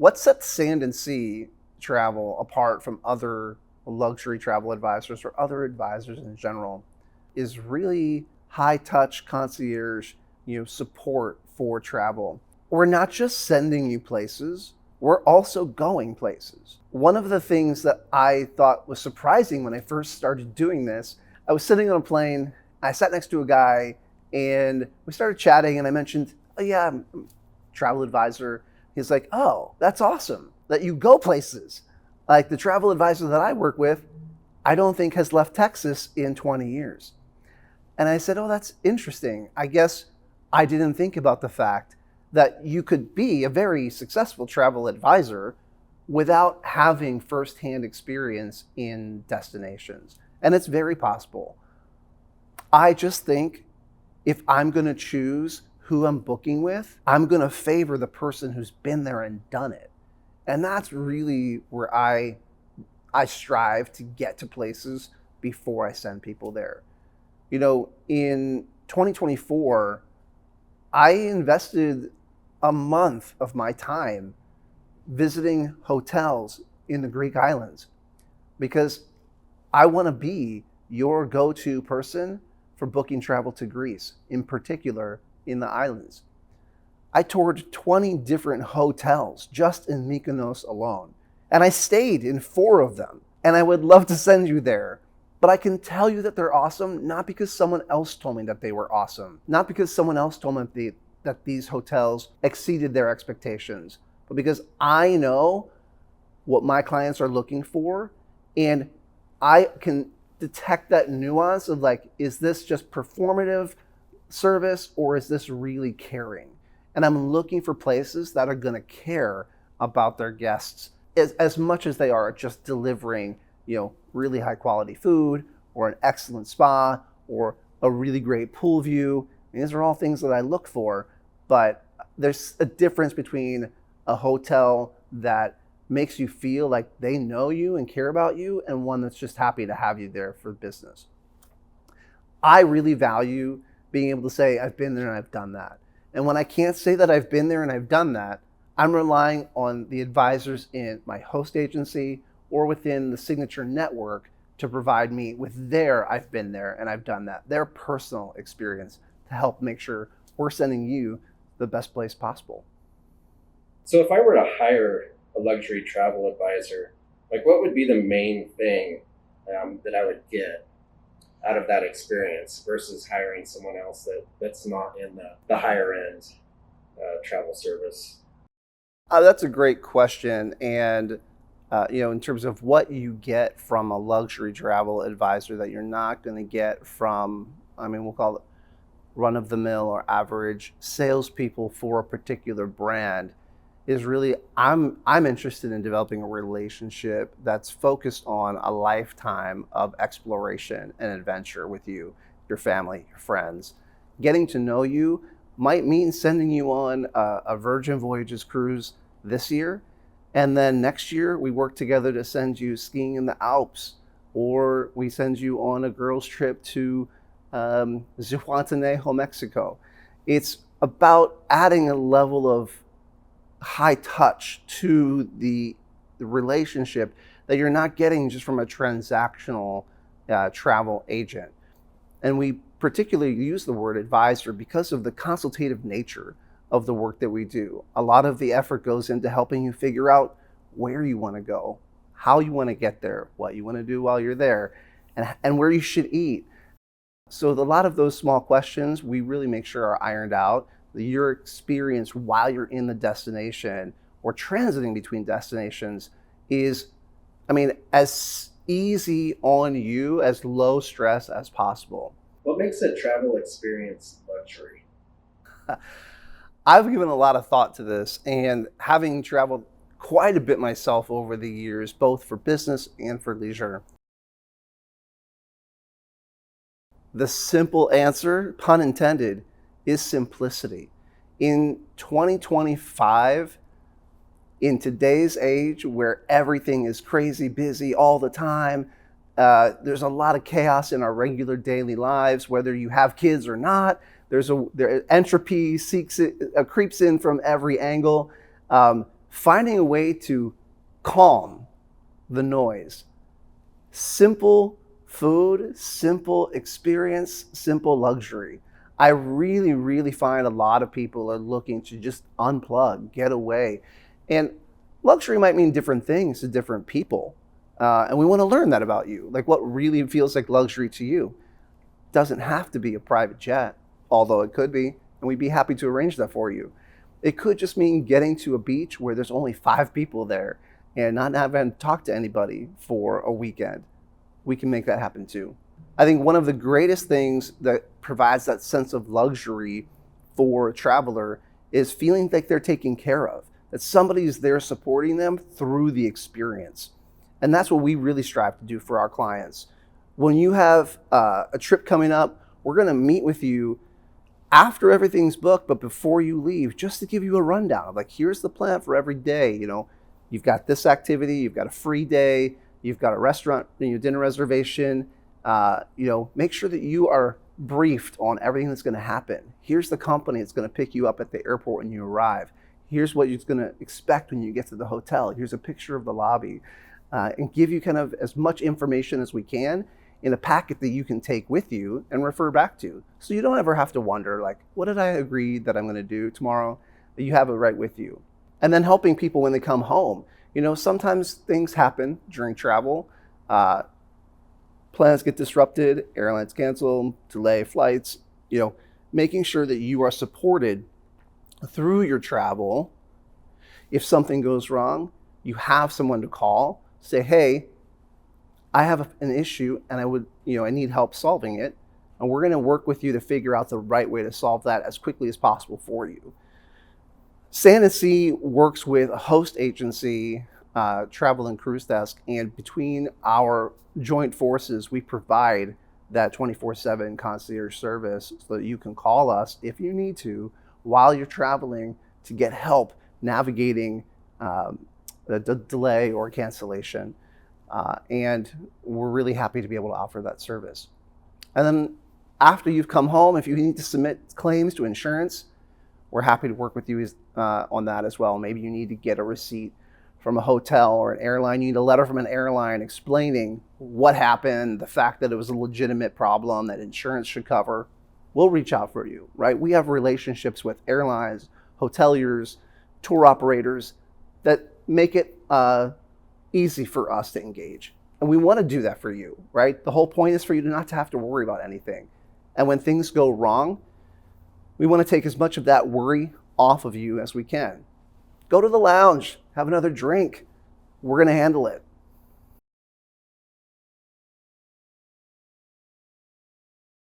What sets Sand and Sea Travel apart from other luxury travel advisors or other advisors in general is really high touch concierge, support for travel. We're not just sending you places, we're also going places. One of the things that I thought was surprising when I first started doing this, I was sitting on a plane, I sat next to a guy, and we started chatting, and I mentioned, oh yeah, I'm a travel advisor. He's like, oh, that's awesome that you go places. Like the travel advisor that I work with, I don't think has left Texas in 20 years. And I said, oh, that's interesting. I guess I didn't think about the fact that you could be a very successful travel advisor without having firsthand experience in destinations. And it's very possible. I just think if I'm going to choose who I'm booking with, I'm going to favor the person who's been there and done it. And that's really where I strive to get to places before I send people there. In 2024, I invested a month of my time visiting hotels in the Greek islands because I want to be your go-to person for booking travel to Greece, in particular in the islands. I toured 20 different hotels just in Mykonos alone, and I stayed in 4 of them, and I would love to send you there. But I can tell you that they're awesome, not because someone else told me that they were awesome, not because someone else told me that these hotels exceeded their expectations, but because I know what my clients are looking for, and I can detect that nuance of like, is this just performative service or is this really caring? And I'm looking for places that are going to care about their guests as much as they are just delivering, really high quality food or an excellent spa or a really great pool view. These are all things that I look for, but there's a difference between a hotel that makes you feel like they know you and care about you and one that's just happy to have you there for business. I really value being able to say, I've been there and I've done that. And when I can't say that I've been there and I've done that, I'm relying on the advisors in my host agency or within the Signature network to provide me with their I've been there and I've done that, their personal experience to help make sure we're sending you the best place possible. So if I were to hire a luxury travel advisor, what would be the main thing that I would get out of that experience versus hiring someone else that's not in the higher end travel service? That's a great question. And, in terms of what you get from a luxury travel advisor that you're not going to get from, we'll call it run of the mill or average salespeople for a particular brand, is really, I'm interested in developing a relationship that's focused on a lifetime of exploration and adventure with you, your family, your friends. Getting to know you might mean sending you on a Virgin Voyages cruise this year, and then next year we work together to send you skiing in the Alps, or we send you on a girls' trip to Zihuatanejo, Mexico. It's about adding a level of high touch to the relationship that you're not getting just from a transactional travel agent. And we particularly use the word advisor because of the consultative nature of the work that we do. A lot of the effort goes into helping you figure out where you want to go, how you want to get there, what you want to do while you're there, and where you should eat. So a lot of those small questions we really make sure are ironed out. Your experience while you're in the destination or transiting between destinations is, as easy on you, as low stress as possible. What makes a travel experience luxury? I've given a lot of thought to this, and having traveled quite a bit myself over the years, both for business and for leisure, the simple answer, pun intended, is simplicity. In 2025, in today's age where everything is crazy busy all the time, there's a lot of chaos in our regular daily lives, whether you have kids or not. Entropy creeps in from every angle. finding a way to calm the noise. Simple food, simple experience, simple luxury. I really, really find a lot of people are looking to just unplug, get away. And luxury might mean different things to different people. And we want to learn that about you. Like, what really feels like luxury to you. Doesn't have to be a private jet, although it could be, and we'd be happy to arrange that for you. It could just mean getting to a beach where there's only 5 people there and not having to talk to anybody for a weekend. We can make that happen too. I think one of the greatest things that provides that sense of luxury for a traveler is feeling like they're taken care of, that somebody's there supporting them through the experience. And that's what we really strive to do for our clients. When you have a trip coming up, we're going to meet with you after everything's booked, but before you leave, just to give you a rundown of, like, here's the plan for every day. You've got this activity, you've got a free day, you've got a restaurant, dinner reservation. Make sure that you are briefed on everything that's going to happen. Here's the company that's going to pick you up at the airport when you arrive. Here's what you're going to expect when you get to the hotel. Here's a picture of the lobby, and give you kind of as much information as we can in a packet that you can take with you and refer back to. So you don't ever have to wonder, like, what did I agree that I'm going to do tomorrow? You have it right with you. And then helping people when they come home. Sometimes things happen during travel. Plans get disrupted, airlines cancel, delay flights. Making sure that you are supported through your travel. If something goes wrong, you have someone to call. Say, hey, I have an issue and I need help solving it. And we're going to work with you to figure out the right way to solve that as quickly as possible for you. Sand & Sea works with a host agency, Travel and Cruise Desk, and between our joint forces, we provide that 24/7 concierge service so that you can call us if you need to while you're traveling to get help navigating the delay or cancellation. And we're really happy to be able to offer that service. And then after you've come home, if you need to submit claims to insurance, we're happy to work with you on that as well. Maybe you need to get a receipt from a hotel or an airline. You need a letter from an airline explaining what happened, the fact that it was a legitimate problem that insurance should cover. We'll reach out for you, right? We have relationships with airlines, hoteliers, tour operators that make it easy for us to engage. And we want to do that for you, right? The whole point is for you not to have to worry about anything. And when things go wrong, we want to take as much of that worry off of you as we can. Go to the lounge, have another drink. We're going to handle it.